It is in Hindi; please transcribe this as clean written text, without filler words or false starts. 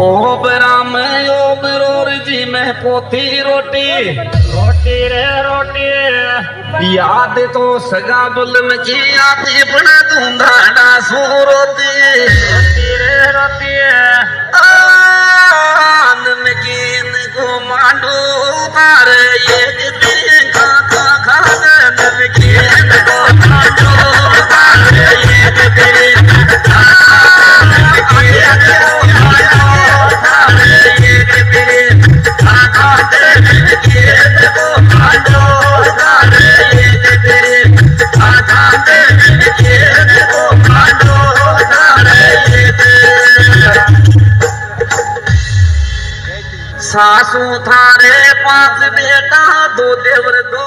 ओब राम ओब रोर जी में पोथी रोटी रोटी रे रोटी याद तो सगा बुल में जी आती बड़ा धूंधा डासू रोती रे रोटी आन में कीन को मांडू तार एक दिन खा खा खा में कीन को मांडू तार एक दिन सासू थारे पांच बेटा दो देवर दो